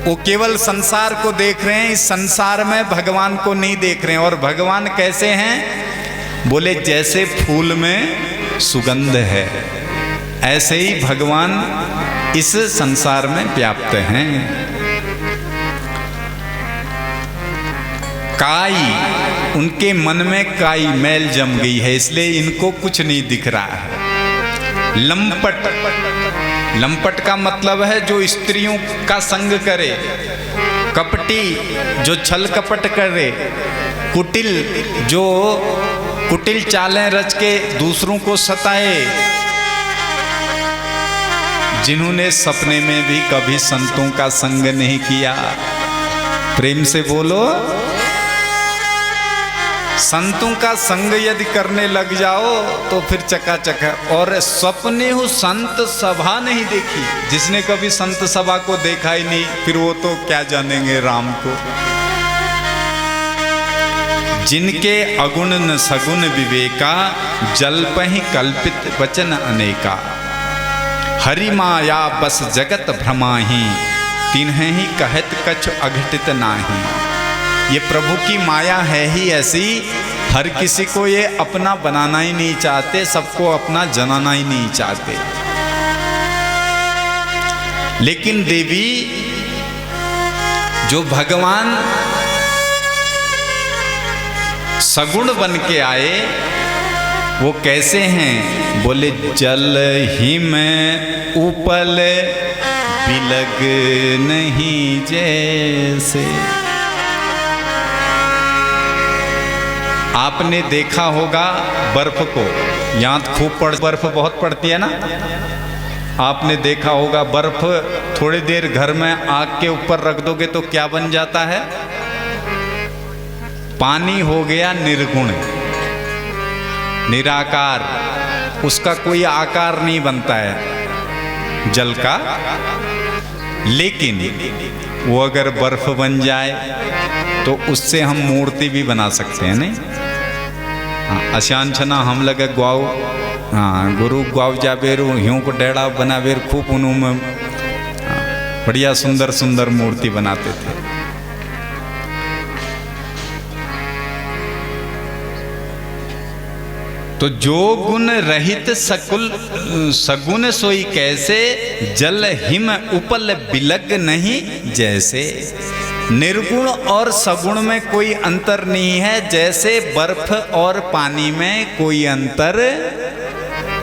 वो केवल संसार को देख रहे हैं, इस संसार में भगवान को नहीं देख रहे हैं। और भगवान कैसे हैं? बोले जैसे फूल में सुगंध है, ऐसे ही भगवान इस संसार में व्याप्त हैं। काई, उनके मन में काई मैल जम गई है, इसलिए इनको कुछ नहीं दिख रहा है। लंपट, लंपट का मतलब है जो स्त्रियों का संग करे, कपटी जो छल कपट करे, कुटिल जो कुटिल चालें रच के दूसरों को सताए, जिन्होंने सपने में भी कभी संतों का संग नहीं किया। प्रेम से बोलो, संतों का संग यदि करने लग जाओ तो फिर चकाचक है। और सपने हो संत सभा नहीं देखी, जिसने कभी संत सभा को देखा ही नहीं, फिर वो तो क्या जानेंगे राम को। जिनके अगुण न सगुण विवेका, जल्पहि कल्पित वचन अनेका। हरि माया बस जगत भ्रमाहि, तिन्हि ही कहत कछु अघटित नाही। ये प्रभु की माया है ही ऐसी, हर किसी को ये अपना बनाना ही नहीं चाहते, सबको अपना जनाना ही नहीं चाहते। लेकिन देवी, जो भगवान सगुण बन के आए, वो कैसे हैं? बोले जल ही में उपल बिलग नहीं जैसे। आपने देखा होगा बर्फ को, यहाँ खूब बर्फ बहुत पड़ती है ना। आपने देखा होगा बर्फ थोड़ी देर घर में आग के ऊपर रख दोगे तो क्या बन जाता है? पानी हो गया निर्गुण, निराकार, उसका कोई आकार नहीं बनता है जल का। लेकिन वो अगर बर्फ बन जाए तो उससे हम मूर्ति भी बना सकते हैं, नहीं? अशान छना हम लगे ग्वाऊ, हाँ गुरु ग्वाऊ जाबेरू ह्यूं को डेड़ा बनावेर, खूब उन्हों में बढ़िया सुंदर सुंदर मूर्ति बनाते थे। तो जो गुण रहित सकुल सगुण सोई कैसे, जल हिम उपल बिलग नहीं जैसे। निर्गुण और सगुण में कोई अंतर नहीं है, जैसे बर्फ और पानी में कोई अंतर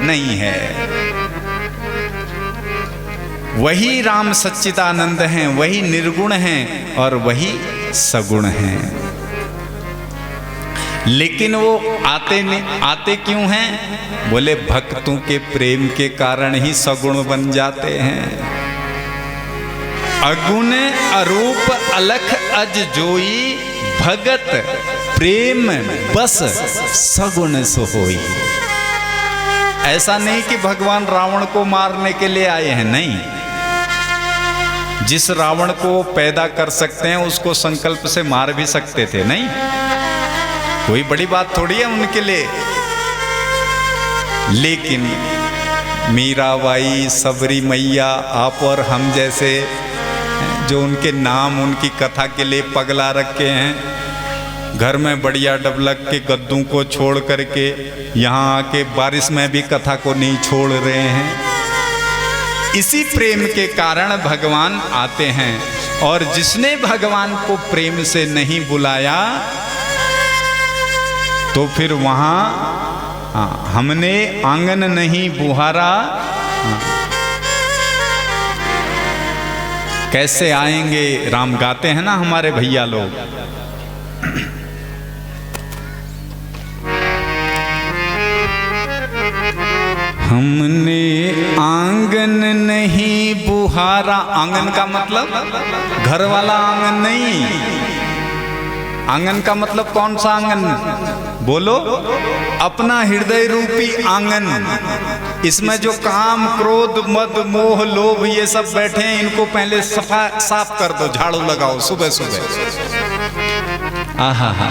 नहीं है। वही राम सच्चिदानंद हैं, वही निर्गुण हैं और वही सगुण हैं। लेकिन वो आते क्यों हैं? बोले भक्तों के प्रेम के कारण ही सगुण बन जाते हैं। अगुण अरूप अलख अज जोई, भगत प्रेम बस सगुण सोई। ऐसा नहीं कि भगवान रावण को मारने के लिए आए हैं, नहीं। जिस रावण को पैदा कर सकते हैं उसको संकल्प से मार भी सकते थे, नहीं? कोई बड़ी बात थोड़ी है उनके लिए। लेकिन मीराबाई, सबरी मैया, आप और हम जैसे जो उनके नाम उनकी कथा के लिए पगला रखे हैं, घर में बढ़िया डबलक के गद्दों को छोड़ करके यहाँ आके बारिश में भी कथा को नहीं छोड़ रहे हैं। इसी प्रेम के कारण भगवान आते हैं। और जिसने भगवान को प्रेम से नहीं बुलाया तो फिर वहां हमने आंगन नहीं बुहारा, कैसे आएंगे? राम गाते हैं ना हमारे भैया लोग। हमने आंगन नहीं बुहारा। आंगन का मतलब घर वाला आंगन नहीं। आंगन का मतलब कौन सा आंगन? बोलो। अपना हृदय रूपी आंगन। इसमें जो काम, क्रोध, मद, मोह, लोभ ये सब बैठे हैं, इनको पहले साफ कर दो, झाड़ू लगाओ सुबह सुबह। आहा हा।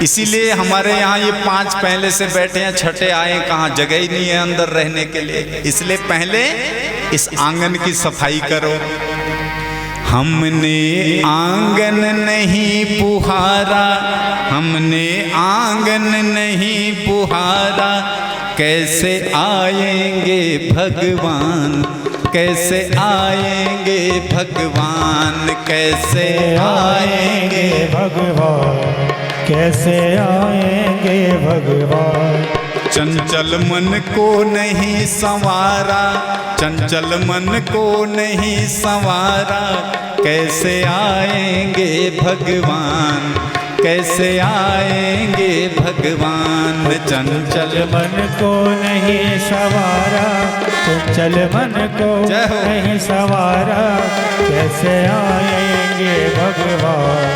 इसीलिए हमारे यहाँ ये 5 पहले से बैठे हैं, छठे आए कहाँ, जगह ही नहीं है अंदर रहने के लिए। इसलिए पहले इस आंगन की सफाई करो। हमने आंगन नहीं बुहारा, हमने आंगन नहीं बुहारा, कैसे आएंगे भगवान, कैसे आएंगे भगवान, कैसे आएंगे भगवान, कैसे आएंगे भगवान। चंचल मन को नहीं संवारा, चंचल मन को नहीं संवारा, कैसे आएंगे भगवान, कैसे आएंगे भगवान। चंचल मन को नहीं संवारा, चंचल मन को नहीं संवारा, कैसे आएंगे भगवान,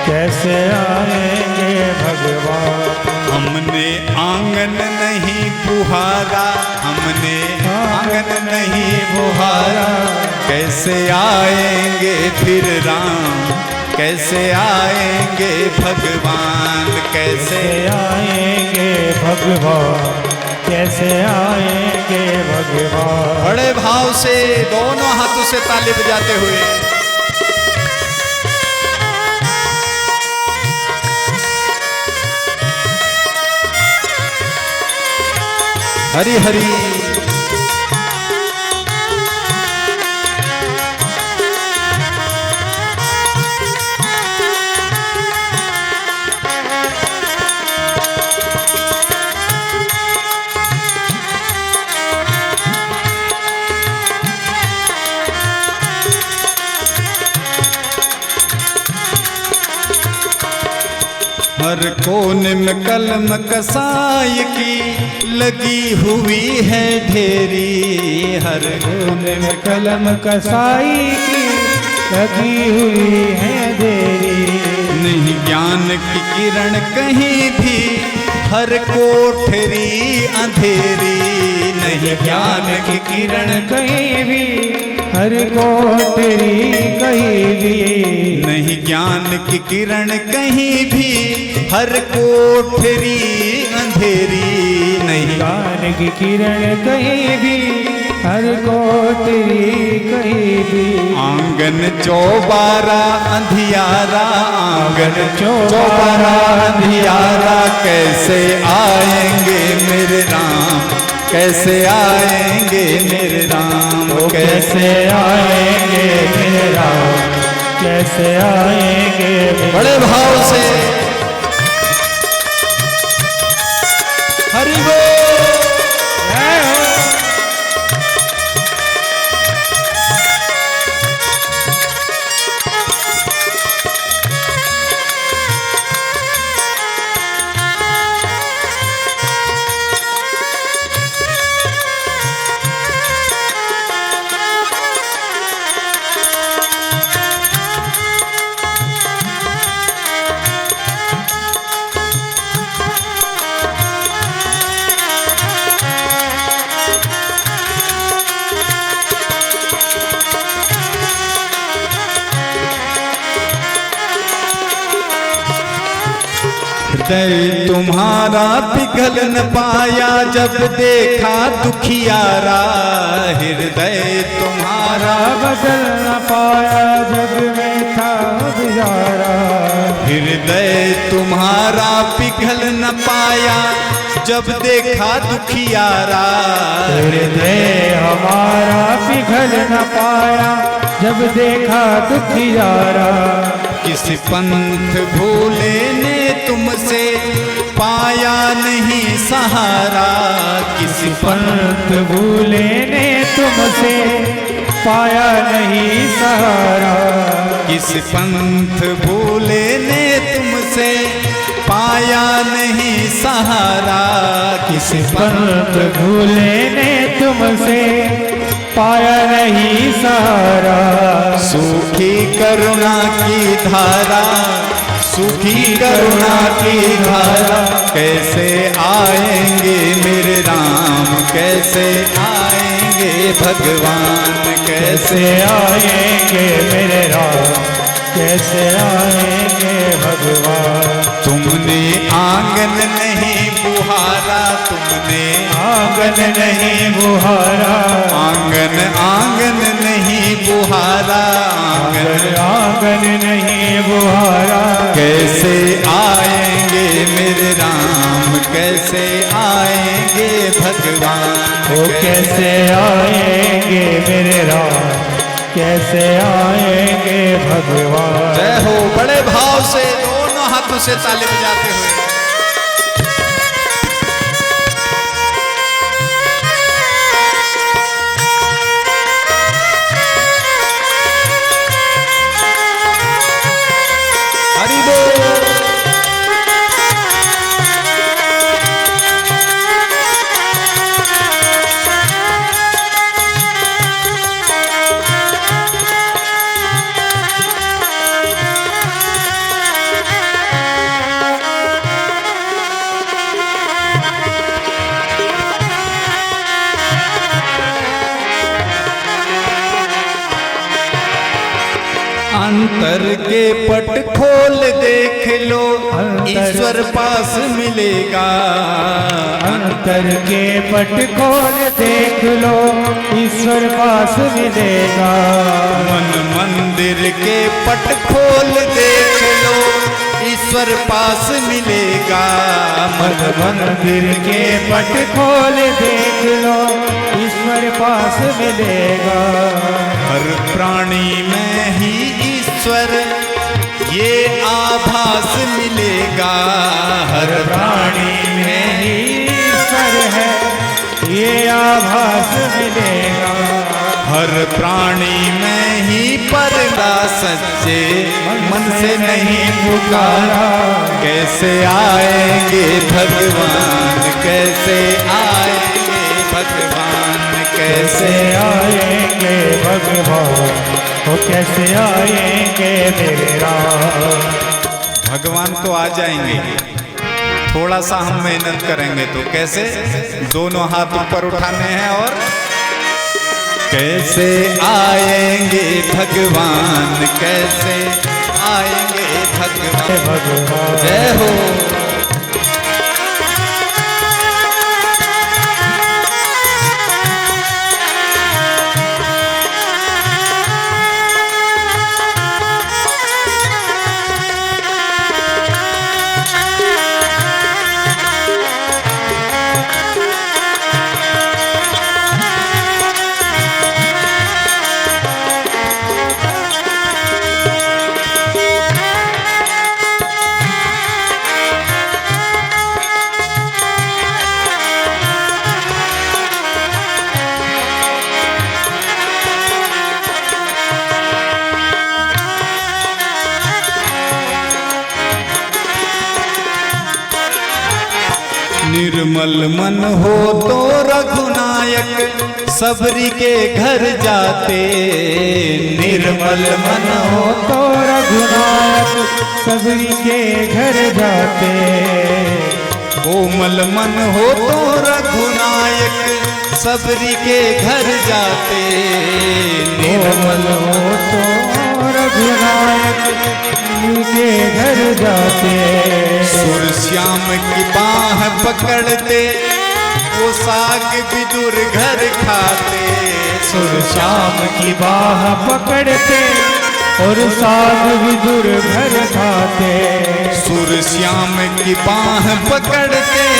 कैसे आएंगे भगवान। हमने आंगन नहीं बुहारा, हमने आंगन नहीं बुहारा, कैसे आएंगे फिर राम, कैसे आएंगे भगवान, कैसे आएंगे भगवान, कैसे आएंगे भगवान। बड़े भाव से दोनों हाथों से ताली बजाते हुए हरि हरि। हर कोन में कलम कसाई की लगी हुई है ढेरी, हर कोन में कलम कसाई की लगी हुई है ढेरी। नहीं ज्ञान की किरण कहीं भी, हर कोठरी अंधेरी, नहीं ज्ञान की किरण कहीं भी, हर कोठरी कहीं भी। नहीं ज्ञान की किरण कहीं भी, हर कोठरी अंधेरी, नहीं ज्ञान की किरण कहीं भी, हर कोठरी कहीं भी। आंगन चौबारा अंधियारा, आंगन चौबारा अंधियारा, कैसे आएंगे मेरे राम, कैसे आएंगे मेरे राम, कैसे आएंगे मेरे राम, कैसे आएंगे। बड़े भाव से हरि बोल। हृदय तुम्हारा पिघल न पाया जब देखा दुखियारा, हृदय तुम्हारा बदल न पाया जग में था गुजारा। हृदय तुम्हारा पिघल न पाया जब देखा दुखियारा, हृदय हमारा पिघल न पाया जब देखा दुखियारा। किस पंथ भोले ने तुमसे पाया नहीं सहारा, किस पंथ भूले ने तुमसे पाया नहीं सहारा। किस पंथ भोले ने तुमसे पाया नहीं सहारा, किस पंथ भूले ने तुमसे पाया नहीं सहारा। सूखी करुणा की धारा, सूखी करुणा की धारा, कैसे आएंगे मेरे राम, कैसे आएंगे भगवान, कैसे आएंगे मेरे राम, कैसे आएंगे भगवान। तुमने आंगन नहीं बुहारा, तुमने आंगन नहीं बुहारा, आंगन आंगन नहीं बुहारा, आंगन आंगन नहीं बुहारा। कैसे आएंगे मेरे राम, कैसे आएंगे भगवान, वो कैसे आएंगे मेरे राम, कैसे आएंगे भगवान। जय हो। बड़े भाव से दोनों हाथों से ताली बजाते हुए हरि बोल। अंतर के पट खोल देख लो, ईश्वर पास मिलेगा। अंतर के पट खोल देख लो, ईश्वर पास मिलेगा। मन मंदिर के पट खोल देख लो, ईश्वर पास मिलेगा। मन मंदिर के पट खोल देख लो, ईश्वर पास मिलेगा। हर प्राणी में ही ईश्वर ये आभास मिलेगा, हर प्राणी में ही ईश्वर है ये आभास मिलेगा। हर प्राणी में ही पर्दा सच्चे मन से नहीं पुकारा। कैसे आएंगे भगवान, कैसे आएंगे भगवान, कैसे आएंगे भगवान, वो कैसे आएंगे मेरे राम। भगवान तो आ जाएंगे, थोड़ा सा हम मेहनत करेंगे। तो कैसे? दोनों हाथ ऊपर उठाने हैं और कैसे आएंगे भगवान, कैसे आएंगे भगवान। जय हो। निर्मल मन हो तो रघुनायक सबरी के घर जाते। निर्मल मन हो तो रघुनायक सबरी के घर जाते। कोमल मन हो तो रघुनायक सबरी के घर जाते। निर्मल हो तो रघुनायक के घर जाते। सुर श्याम की बाह पकड़ते वो साग विदुर घर खाते। सुर श्याम की बाह पकड़ते और साग विदुर घर खाते। सुर श्याम की बाह पकड़ते